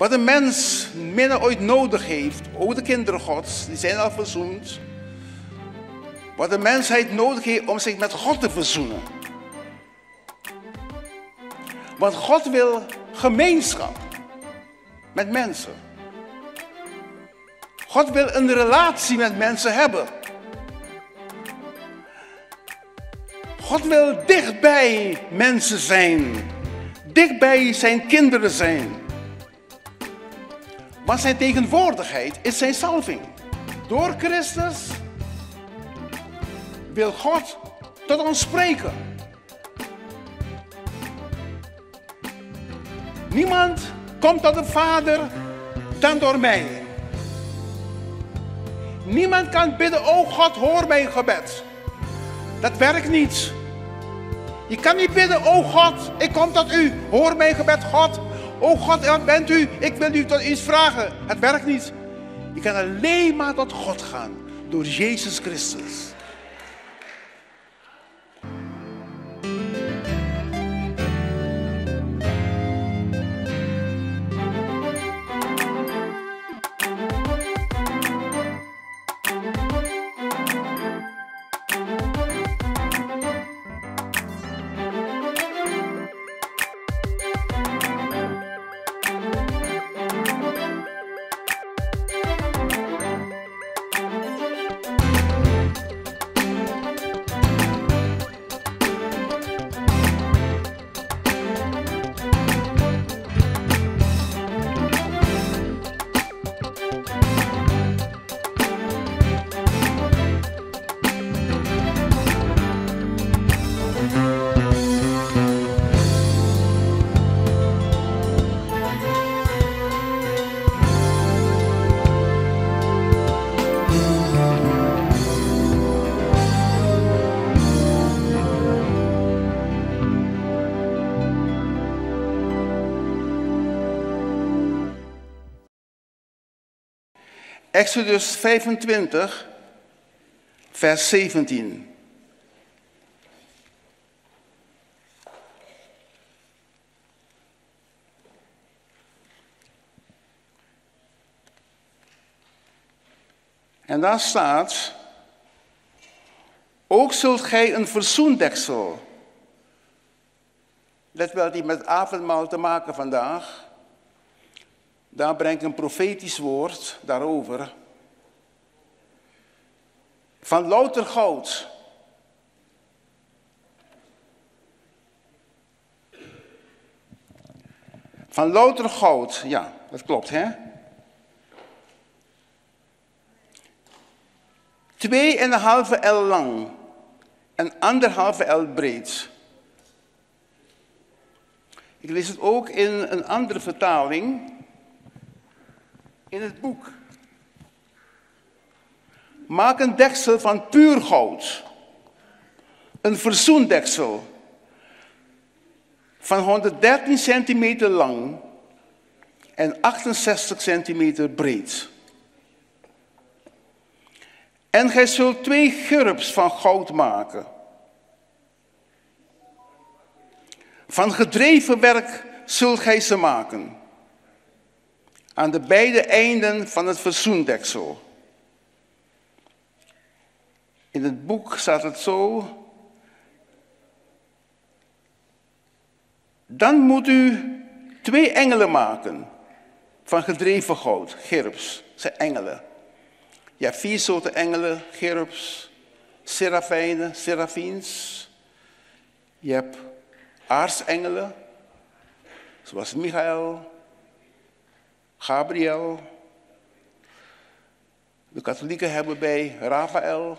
Wat een mens minder ooit nodig heeft, ook de kinderen Gods, die zijn al verzoend. Wat de mensheid nodig heeft om zich met God te verzoenen. Want God wil gemeenschap met mensen. God wil een relatie met mensen hebben. God wil dichtbij mensen zijn. Dichtbij zijn kinderen zijn. Want zijn tegenwoordigheid is zijn salving. Door Christus wil God tot ons spreken. Niemand komt tot de Vader dan door mij. Niemand kan bidden, oh God, hoor mijn gebed. Dat werkt niet. Je kan niet bidden, oh God, ik kom tot u, hoor mijn gebed, God. Oh God, wat bent u? Ik wil u tot iets vragen. Het werkt niet. Je kan alleen maar tot God gaan door Jezus Christus. Exodus 25, vers 17. En daar staat, ook zult gij een verzoendeksel. Let wel, die met het avondmaal te maken vandaag. Daar brengt een profetisch woord daarover. Van louter goud. Van louter goud, ja, dat klopt, hè? 2,5 el lang en 1,5 el breed. Ik lees het ook in een andere vertaling. In het boek. Maak een deksel van puur goud. Een verzoendeksel. Van 113 centimeter lang en 68 centimeter breed. En gij zult 2 gurps van goud maken. Van gedreven werk zult gij ze maken. Aan de beide einden van het verzoendeksel. In het boek staat het zo. Dan moet u 2 engelen maken van gedreven goud, gerubs, dat zijn engelen. Je hebt 4 soorten engelen, gerubs, serafijnen, serafiens. Je hebt aartsengelen, zoals Michael, Gabriel. De katholieken hebben bij Raphaël.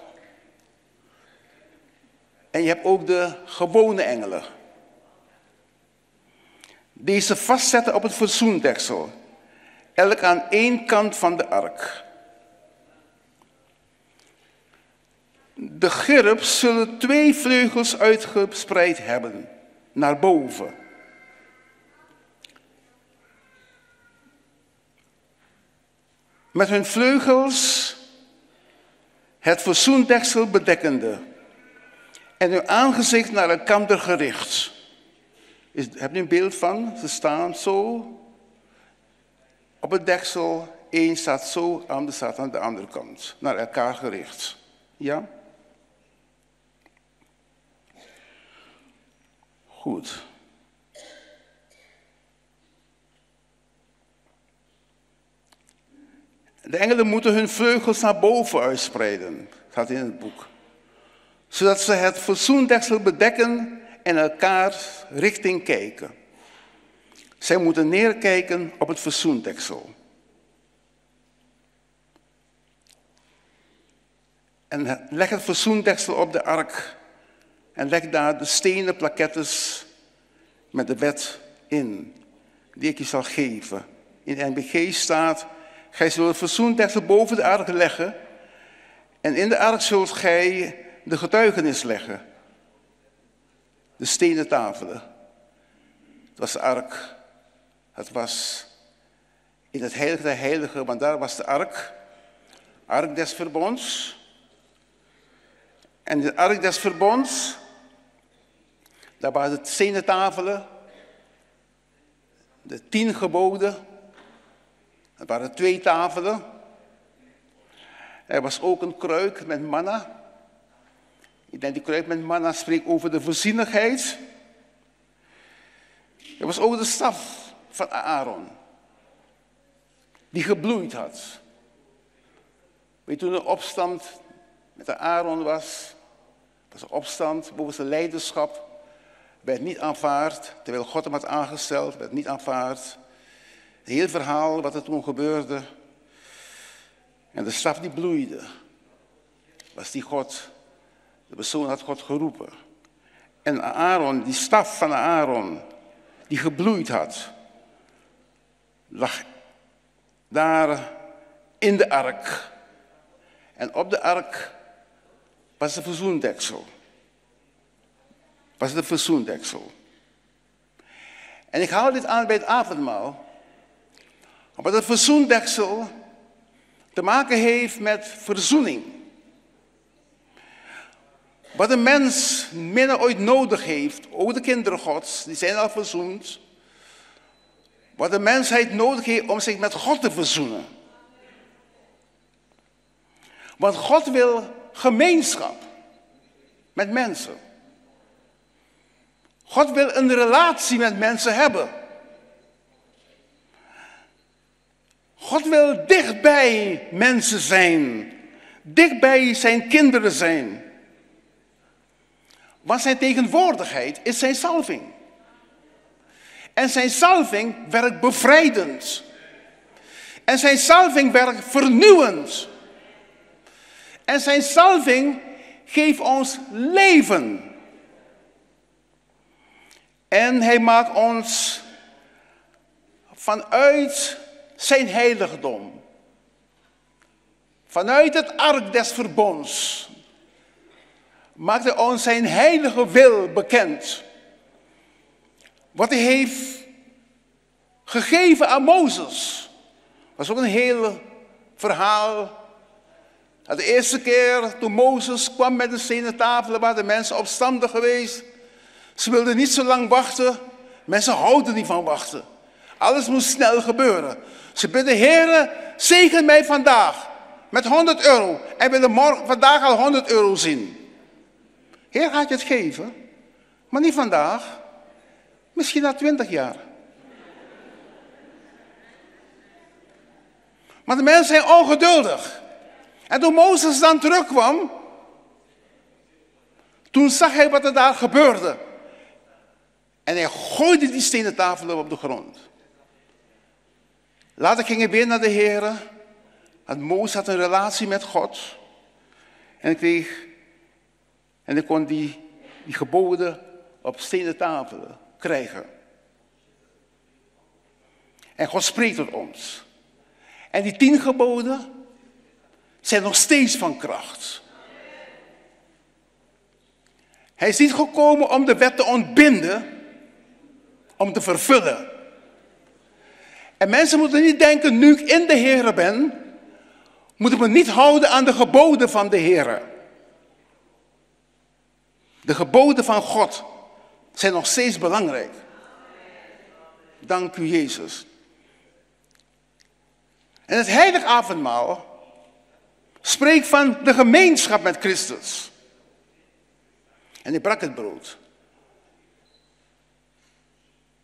En je hebt ook de gewone engelen. Deze vastzetten op het verzoendeksel. Elk aan één kant van de ark. De gerubs zullen 2 vleugels uitgespreid hebben, naar boven. Met hun vleugels het verzoendeksel bedekkende en hun aangezicht naar elkander gericht. Heb je een beeld van? Ze staan zo. op het deksel. Eén staat zo, de ander staat aan de andere kant. Naar elkaar gericht. Ja? Goed. De engelen moeten hun vleugels naar boven uitspreiden. Staat in het boek. Zodat ze het verzoendeksel bedekken en elkaar richting kijken. Zij moeten neerkijken op het verzoendeksel. En leg het verzoendeksel op de ark. En leg daar de stenen plakettes met de wet in. Die ik je zal geven. In de NBG staat: gij zult het verzoendeksel boven de ark leggen. En in de ark zult gij de getuigenis leggen. De stenen tafelen. Het was de ark. Het was in het heilige der heiligen, want daar was de ark. Ark des verbonds. En de ark des verbonds, daar waren de stenen tafelen. De 10 geboden. Er waren 2 tafelen. Er was ook een kruik met manna. Ik denk die kruik met manna spreekt over de voorzienigheid. Er was ook de staf van Aaron. Die gebloeid had. Weet je, toen er opstand met de Aaron was een opstand boven zijn leiderschap. Werd niet aanvaard, terwijl God hem had aangesteld, werd niet aanvaard. Het hele verhaal wat er toen gebeurde. En de staf die bloeide, was die God. De persoon had God geroepen. En Aaron, die staf van Aaron, die gebloeid had, lag daar in de ark. En op de ark was de verzoendeksel. Was de verzoendeksel. En ik haal dit aan bij het avondmaal. Omdat het verzoendeksel te maken heeft met verzoening. Wat een mens minder ooit nodig heeft, ook de kinderen Gods, die zijn al verzoend. Wat de mensheid nodig heeft om zich met God te verzoenen. Want God wil gemeenschap met mensen. God wil een relatie met mensen hebben. God wil dichtbij mensen zijn. Dichtbij zijn kinderen zijn. Want zijn tegenwoordigheid is zijn salving. En zijn salving werkt bevrijdend. En zijn salving werkt vernieuwend. En zijn salving geeft ons leven. En hij maakt ons vanuit zijn heiligdom. Vanuit het ark des verbonds. Maakt hij ons zijn heilige wil bekend. Wat hij heeft gegeven aan Mozes. Dat was ook een heel verhaal. De eerste keer toen Mozes kwam met de stenen tafelen, waren de mensen opstandig geweest. Ze wilden niet zo lang wachten. Mensen houden niet van wachten. Alles moest snel gebeuren. Ze bidden, Heere, zegen mij vandaag met 100 euro. En willen vandaag al 100 euro zien. Heer gaat je het geven, maar niet vandaag. Misschien na 20 jaar. Maar de mensen zijn ongeduldig. En toen Mozes dan terugkwam, toen zag hij wat er daar gebeurde. En hij gooide die stenen tafelen op de grond. Later ging hij weer naar de Heer. Want Mozes had een relatie met God. En hij kon die geboden op stenen tafelen krijgen. En God spreekt tot ons. En die 10 geboden zijn nog steeds van kracht. Hij is niet gekomen om de wet te ontbinden, om te vervullen. En mensen moeten niet denken, nu ik in de Heer ben, moet ik me niet houden aan de geboden van de Heer. De geboden van God zijn nog steeds belangrijk. Dank u, Jezus. En het heilig avondmaal spreekt van de gemeenschap met Christus. En hij brak het brood.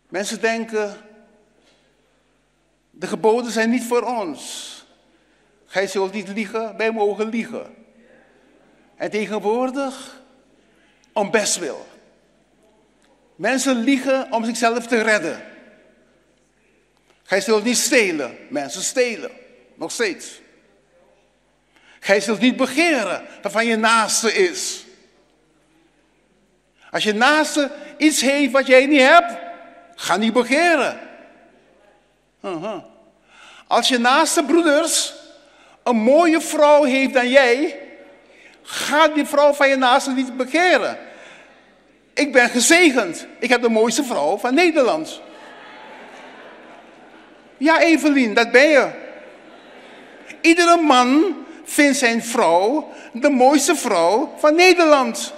Mensen denken, de geboden zijn niet voor ons. Gij zult niet liegen, wij mogen liegen. En tegenwoordig, om bestwil. Mensen liegen om zichzelf te redden. Gij zult niet stelen. Mensen stelen. Nog steeds. Gij zult niet begeren waarvan je naaste is. Als je naaste iets heeft wat jij niet hebt, ga niet begeren. Als je naaste broeders een mooie vrouw heeft dan jij, ga die vrouw van je naaste niet begeren. Ik ben gezegend. Ik heb de mooiste vrouw van Nederland. Ja, Evelien, dat ben je. Iedere man vindt zijn vrouw de mooiste vrouw van Nederland.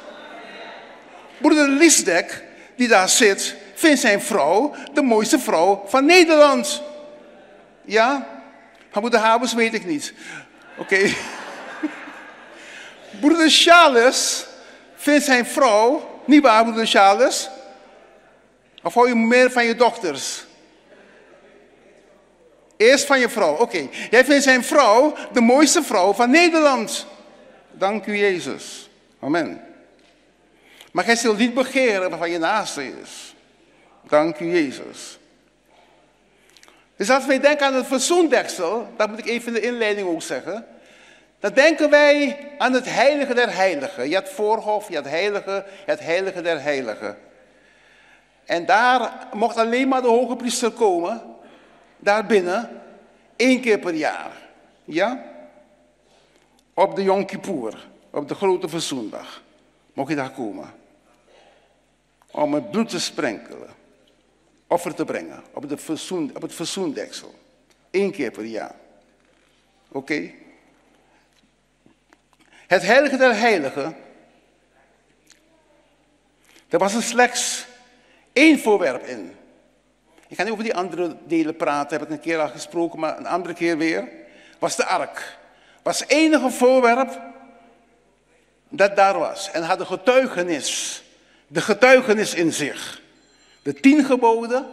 Broeder Lisdek, die daar zit, vindt zijn vrouw de mooiste vrouw van Nederland. Ja? Maar broeder Habers weet ik niet. Oké. Broeder Charles vindt zijn vrouw, niet waar broeder Charles? Of hou je meer van je dochters? Eerst van je vrouw, oké. Jij vindt zijn vrouw de mooiste vrouw van Nederland. Dank u Jezus. Amen. Maar gij zult niet begeren waarvan je naaste is. Dank u Jezus. Dus als wij denken aan het verzoendeksel, dat moet ik even in de inleiding ook zeggen. Dan denken wij aan het heilige der heiligen. Je hebt voorhof, je hebt heilige der heiligen. En daar mocht alleen maar de hoge priester komen. Daar binnen, 1 keer per jaar. Ja? Op de Yom Kippur, op de grote verzoendag, mocht je daar komen. Om het bloed te sprenkelen, offer te brengen op het verzoendeksel. 1 keer per jaar. Oké? Het heilige der heiligen, daar was er slechts 1 voorwerp in. Ik ga niet over die andere delen praten, heb ik een keer al gesproken, maar een andere keer weer. Was de ark. Was het enige voorwerp dat daar was. En had de getuigenis in zich. De 10 geboden.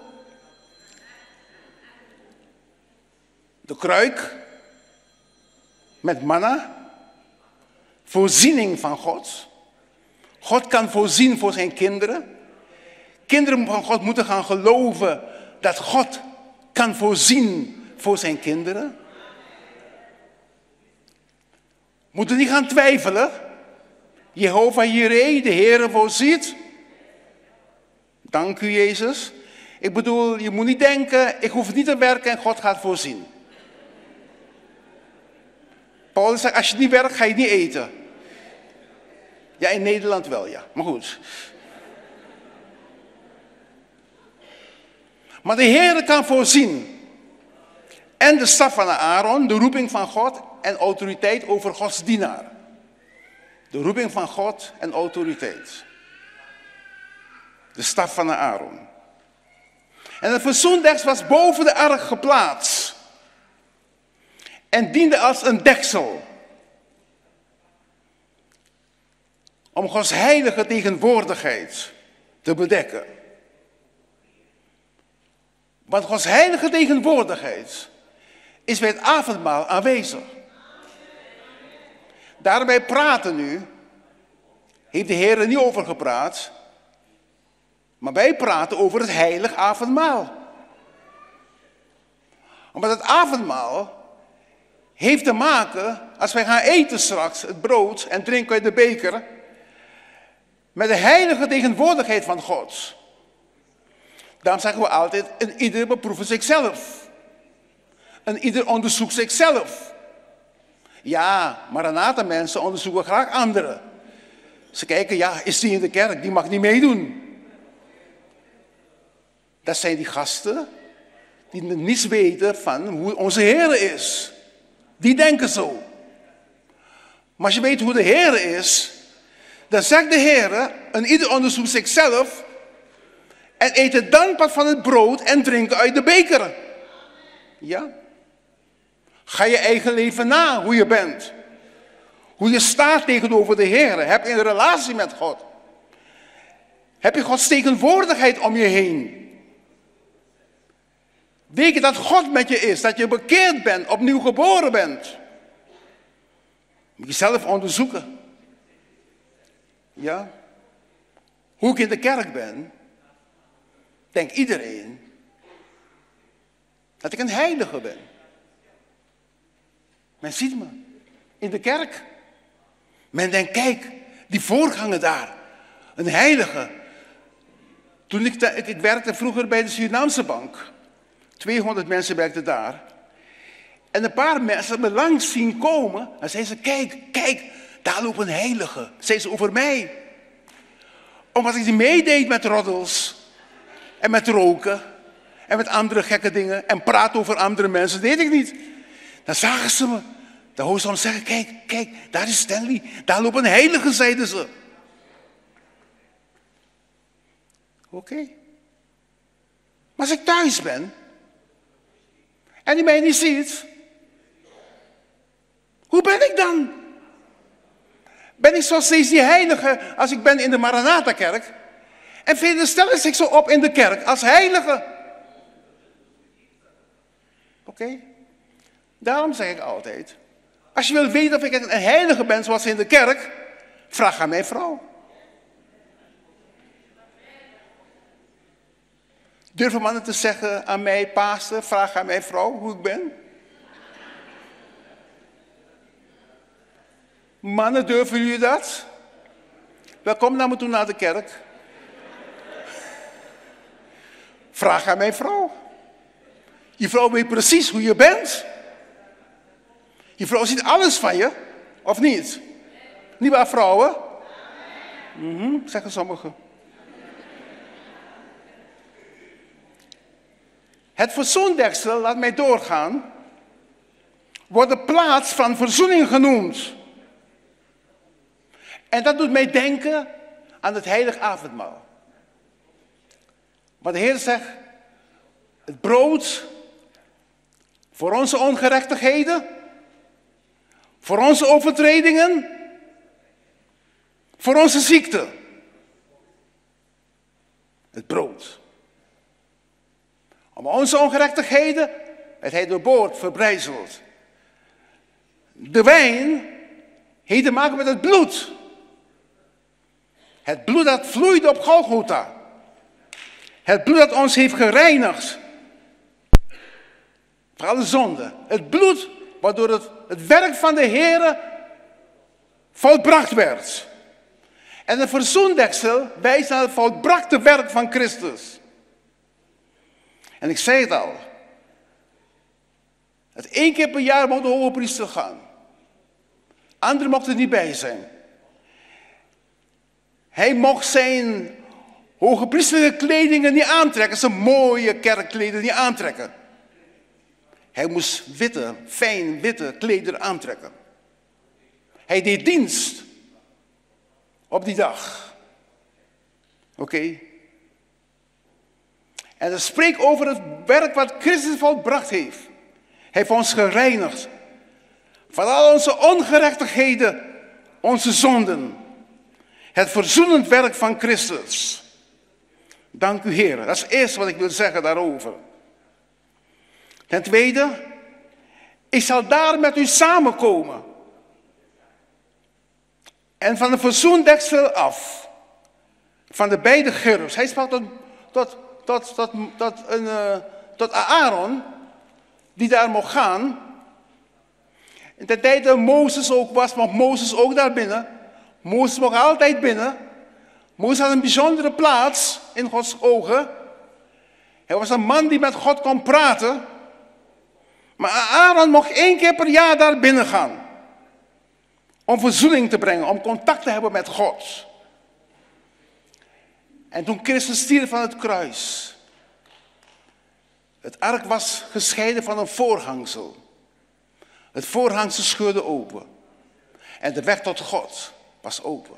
De kruik. Met manna. Voorziening van God. God kan voorzien voor zijn kinderen. Kinderen van God moeten gaan geloven dat God kan voorzien voor zijn kinderen. Moeten niet gaan twijfelen. Jehovah Jireh, de Heere voorziet. Dank u Jezus. Ik bedoel, je moet niet denken, ik hoef niet te werken en God gaat voorzien. Paulus zegt, als je niet werkt, ga je niet eten. Ja, in Nederland wel, ja. Maar goed. Maar de Heere kan voorzien. En de staf van Aaron, de roeping van God en autoriteit over Gods dienaar. De roeping van God en autoriteit. De staf van Aaron. En het verzoendeksel was boven de ark geplaatst. En diende als een deksel. Om Gods heilige tegenwoordigheid te bedekken. Want Gods heilige tegenwoordigheid is bij het avondmaal aanwezig. Daarom wij praten nu, heeft de Heer er niet over gepraat, maar wij praten over het heilig avondmaal. Omdat het avondmaal heeft te maken, als wij gaan eten straks, het brood en drinken uit de beker, met de heilige tegenwoordigheid van God. Daarom zeggen we altijd, en ieder beproeft zichzelf. En ieder onderzoekt zichzelf. Ja, maar een aantal mensen onderzoeken graag anderen. Ze kijken, ja, is die in de kerk? Die mag niet meedoen. Dat zijn die gasten die niets weten van hoe onze Heer is. Die denken zo. Maar als je weet hoe de Heer is, dan zegt de Heer, en ieder onderzoekt zichzelf, en eet het dankbaar van het brood en drinken uit de beker. Ja. Ga je eigen leven na, hoe je bent. Hoe je staat tegenover de Heer. Heb je een relatie met God. Heb je Gods tegenwoordigheid om je heen. Weet je dat God met je is. Dat je bekeerd bent, opnieuw geboren bent. Moet je zelf onderzoeken. Ja. Hoe ik in de kerk ben. Denkt iedereen. Dat ik een heilige ben. Men ziet me. In de kerk. Men denkt, kijk, die voorganger daar. Een heilige. Toen ik werkte vroeger bij de Surinaamse bank. 200 mensen werkten daar. En een paar mensen me langs zien komen. En zeiden ze, kijk, daar loopt een heilige. Zeiden ze over mij. Omdat ik meedeed met roddels. En met roken. En met andere gekke dingen. En praten over andere mensen. Dat deed ik niet. Dan zagen ze me. Dan hoorden ze hem zeggen, kijk, daar is Stanley. Daar loopt een heilige, zeiden ze. Oké. Maar als ik thuis ben. En die mij niet ziet. Hoe ben ik dan? Ben ik zo steeds die heilige als ik ben in de Maranatha-kerk? En velen stellen zich zo op in de kerk als heilige. Oké? Daarom zeg ik altijd. Als je wil weten of ik een heilige ben zoals in de kerk. Vraag aan mijn vrouw. Durven mannen te zeggen aan mij, pastor, vraag aan mijn vrouw hoe ik ben? Mannen, durven jullie dat? Welkom naar me toe naar de kerk. Vraag aan mijn vrouw. Je vrouw weet precies hoe je bent. Je vrouw ziet alles van je, of niet? Niet waar vrouwen? Zeggen sommigen. Het verzoendeksel, laat mij doorgaan, wordt de plaats van verzoening genoemd. En dat doet mij denken aan het heilig avondmaal. Maar de Heer zegt, het brood voor onze ongerechtigheden, voor onze overtredingen, voor onze ziekte. Het brood. Om onze ongerechtigheden werd hij doorboord, verbrijzeld. De wijn heeft te maken met het bloed. Het bloed dat vloeide op Golgotha. Het bloed dat ons heeft gereinigd. Voor alle zonden. Het bloed waardoor het werk van de Heere volbracht werd. En het verzoendeksel wijst naar het volbrachte werk van Christus. En ik zei het al. Dat 1 keer per jaar mocht de hogepriester gaan. Anderen mochten er niet bij zijn. Hij mocht zijn hogepriesterlijke kledingen niet aantrekken. Zijn mooie kerkklederen niet aantrekken. Hij moest witte, fijn witte klederen aantrekken. Hij deed dienst op die dag. Oké. En dat spreekt over het werk wat Christus volbracht heeft. Hij heeft ons gereinigd. Van al onze ongerechtigheden, onze zonden. Het verzoenend werk van Christus. Dank u, Heer. Dat is het eerste wat ik wil zeggen daarover. Ten tweede, ik zal daar met u samenkomen. En van de verzoendeksel af. Van de beide gerubs. Hij sprak tot Aaron, die daar mocht gaan. In de tijd dat Mozes ook was, mocht Mozes ook daar binnen. Mozes mocht altijd binnen. Mozes had een bijzondere plaats in Gods ogen. Hij was een man die met God kon praten. Maar Aaron mocht 1 keer per jaar daar binnen gaan. Om verzoening te brengen, om contact te hebben met God. En toen Christus stierf van het kruis. Het ark was gescheiden van een voorhangsel. Het voorhangsel scheurde open. En de weg tot God was open.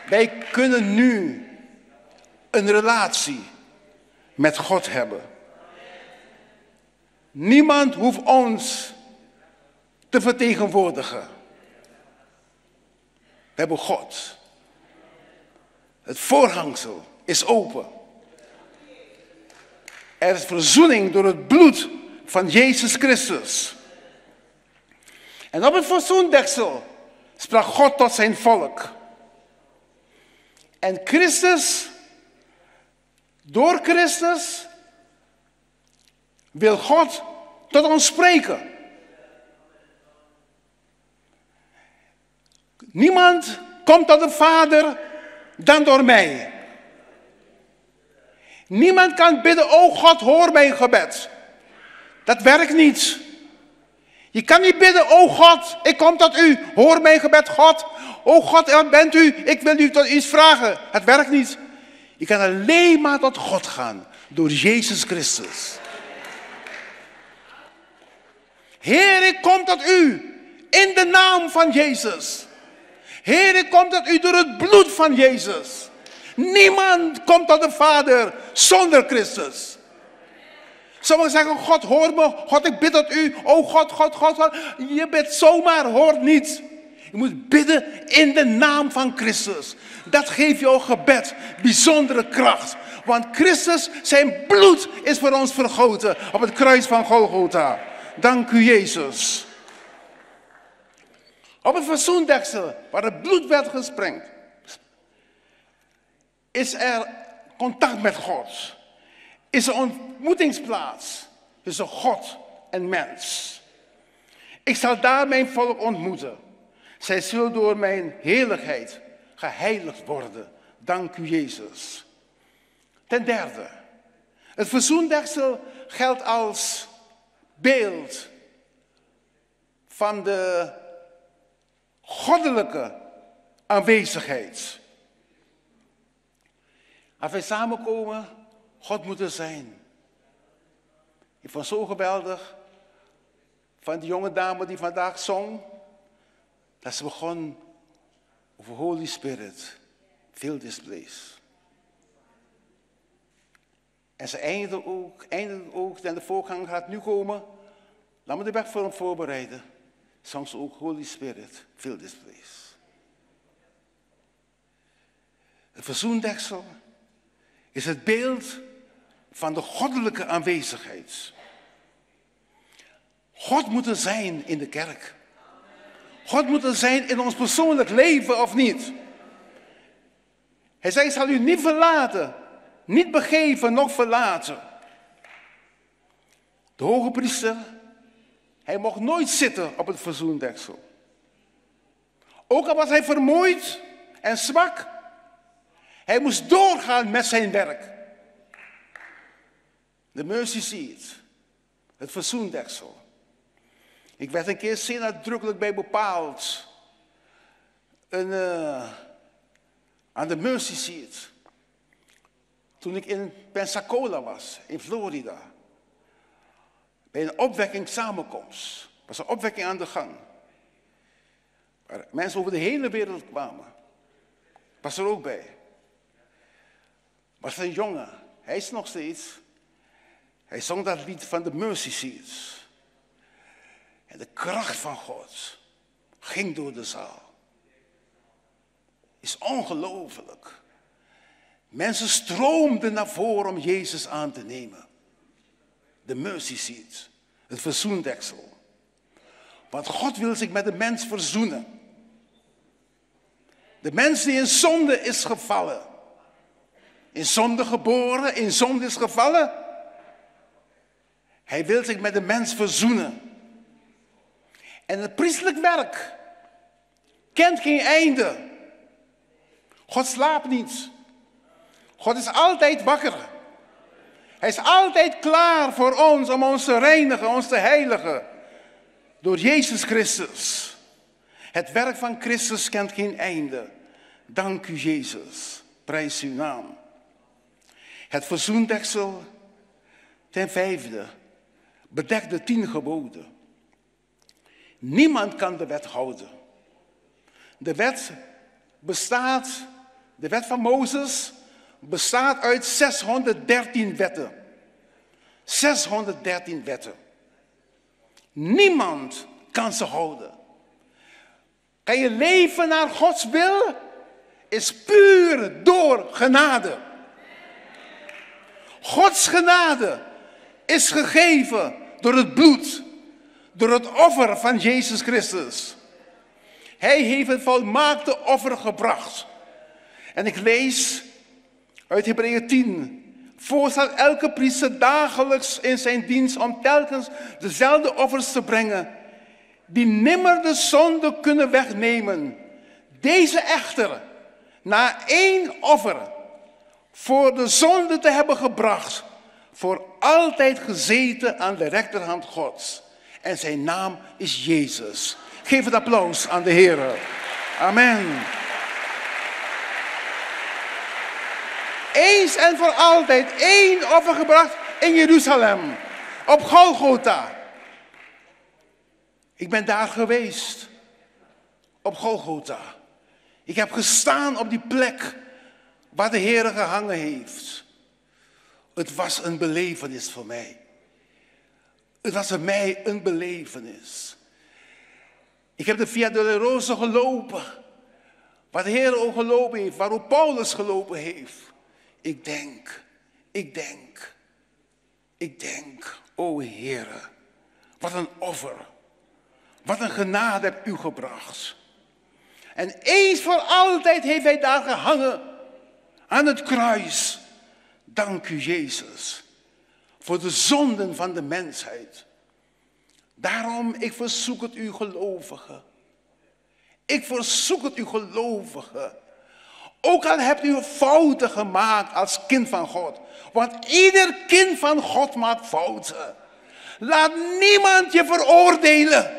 Wij kunnen nu een relatie met God hebben. Niemand hoeft ons te vertegenwoordigen. We hebben God. Het voorhangsel is open. Er is verzoening door het bloed van Jezus Christus. En op het verzoendeksel sprak God tot zijn volk. En Christus, door Christus, wil God tot ons spreken. Niemand komt tot de Vader dan door mij. Niemand kan bidden, o God, hoor mijn gebed. Dat werkt niet. Je kan niet bidden, o God, ik kom tot u, hoor mijn gebed, God. O God, wat bent u? Ik wil u tot iets vragen. Het werkt niet. Je kan alleen maar tot God gaan, door Jezus Christus. Heer, ik kom tot u, in de naam van Jezus. Heer, ik kom tot u door het bloed van Jezus. Niemand komt tot de Vader zonder Christus. Sommigen zeggen, God, hoor me. God, ik bid tot u. Oh God, God, God, God. Je bidt zomaar, hoort niet. Je moet bidden in de naam van Christus. Dat geeft jouw gebed bijzondere kracht. Want Christus, zijn bloed is voor ons vergoten op het kruis van Golgotha. Dank u, Jezus. Op het verzoendeksel, waar het bloed werd gesprengd, is er contact met God. Is er ontmoetingsplaats tussen God en mens. Ik zal daar mijn volk ontmoeten. Zij zullen door mijn heerlijkheid geheiligd worden. Dank u, Jezus. Ten derde, het verzoendeksel geldt als beeld van de goddelijke aanwezigheid. Als wij samenkomen, God moet er zijn. Ik vond het zo geweldig van die jonge dame die vandaag zong, dat ze begon over Holy Spirit, fill this place. En ze eindigde ook, en de voorganger gaat nu komen, laat me de weg voor hem voorbereiden. Zong ze ook Holy Spirit, fill this place. Het verzoendeksel is het beeld van de goddelijke aanwezigheid. God moet er zijn in de kerk. God moet er zijn in ons persoonlijk leven of niet. Hij zei, ik zal u niet verlaten, niet begeven, noch verlaten. De hoge priester, hij mocht nooit zitten op het verzoendeksel. Ook al was hij vermoeid en zwak, hij moest doorgaan met zijn werk. De mercy seat, het verzoendeksel. Ik werd een keer zeer nadrukkelijk bij bepaald. Aan de mercy seat. Toen ik in Pensacola was, in Florida. Bij een opwekking samenkomst. Er was een opwekking aan de gang. Waar mensen over de hele wereld kwamen. Ik was er ook bij. Was een jongen, hij is nog steeds. Hij zong dat lied van de mercy seats. En de kracht van God ging door de zaal. Is ongelooflijk. Mensen stroomden naar voren om Jezus aan te nemen. De mercy seat, het verzoendeksel. Want God wil zich met de mens verzoenen. De mens die in zonde is gevallen. In zonde geboren, in zonde is gevallen. Hij wil zich met de mens verzoenen. En het priestelijk werk kent geen einde. God slaapt niet. God is altijd wakker. Hij is altijd klaar voor ons om ons te reinigen, ons te heiligen. Door Jezus Christus. Het werk van Christus kent geen einde. Dank u, Jezus. Prijs uw naam. Het verzoendeksel, ten vijfde, bedekt de 10 geboden. Niemand kan de wet houden. De wet van Mozes bestaat uit 613 wetten. 613 wetten. Niemand kan ze houden. Kan je leven naar Gods wil? Is puur door genade. Gods genade is gegeven door het bloed, door het offer van Jezus Christus. Hij heeft het volmaakte offer gebracht. En ik lees uit Hebreeën 10. Voorstaat elke priester dagelijks in zijn dienst om telkens dezelfde offers te brengen, die nimmer de zonde kunnen wegnemen. Deze echter, na één offer, voor de zonde te hebben gebracht, voor altijd gezeten aan de rechterhand Gods. En zijn naam is Jezus. Geef het applaus aan de Heer. Amen. Eens en voor altijd één offer gebracht in Jeruzalem. Op Golgotha. Ik ben daar geweest. Op Golgotha. Ik heb gestaan op die plek waar de Heer gehangen heeft. Het was een belevenis voor mij. Het was voor mij een belevenis. Ik heb de Via Dolorosa gelopen. Waar de Heer ook gelopen heeft. Waar ook Paulus gelopen heeft. Ik denk, o Heere, wat een offer. Wat een genade hebt u gebracht. En eens voor altijd heeft hij daar gehangen aan het kruis. Dank u, Jezus, voor de zonden van de mensheid. Daarom, ik verzoek het u gelovigen. Ik verzoek het u gelovigen. Ook al hebt u fouten gemaakt als kind van God. Want ieder kind van God maakt fouten. Laat niemand je veroordelen.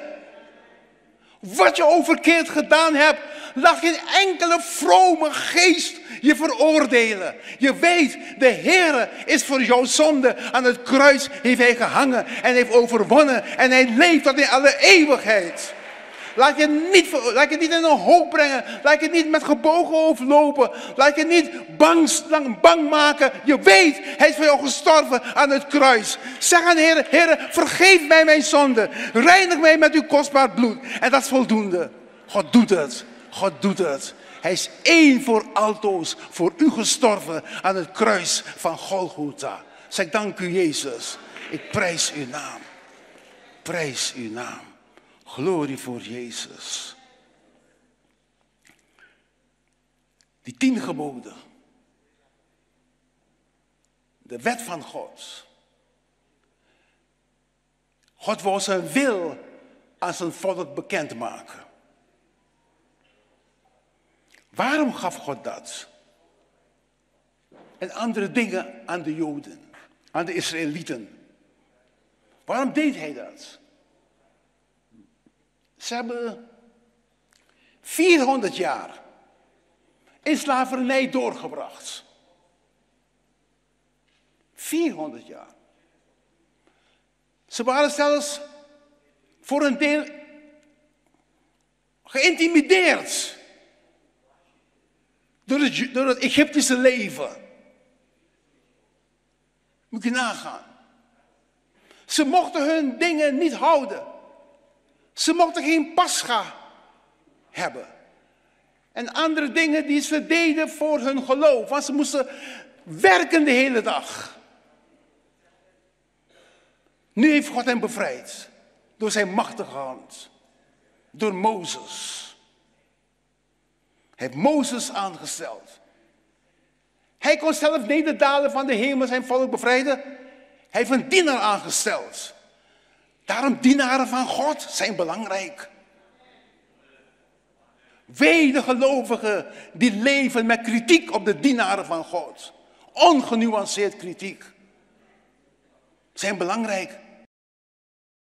Wat je ook verkeerd gedaan hebt. Laat geen enkele vrome geest je veroordelen. Je weet, de Heer is voor jouw zonde aan het kruis heeft hij gehangen. En heeft overwonnen. En hij leeft tot in alle eeuwigheid. Laat je niet in een hoop brengen. Laat je niet met gebogen hoofd lopen. Laat je niet bang maken. Je weet, hij is voor jou gestorven aan het kruis. Zeg aan de Heer, Heer, vergeef mij mijn zonde. Reinig mij met uw kostbaar bloed. En dat is voldoende. God doet het. God doet het. Hij is één voor altoos voor u gestorven aan het kruis van Golgotha. Zeg, dank u, Jezus. Ik prijs uw naam. Prijs uw naam. Glorie voor Jezus. Die 10 geboden. De wet van God. God wou zijn wil aan zijn volk bekendmaken. Waarom gaf God dat? En andere dingen aan de Joden, aan de Israëlieten. Waarom deed hij dat? Ze hebben 400 jaar in slavernij doorgebracht. 400 jaar. Ze waren zelfs voor een deel geïntimideerd door het Egyptische leven. Moet je nagaan. Ze mochten hun dingen niet houden. Ze mochten geen pascha hebben. En andere dingen die ze deden voor hun geloof. Want ze moesten werken de hele dag. Nu heeft God hen bevrijd. Door zijn machtige hand. Door Mozes. Hij heeft Mozes aangesteld. Hij kon zelf nederdalen van de hemel zijn volk bevrijden. Hij heeft een dienaar aangesteld. Daarom dienaren van God zijn belangrijk. Wee de gelovigen die leven met kritiek op de dienaren van God. Ongenuanceerd kritiek. Zijn belangrijk.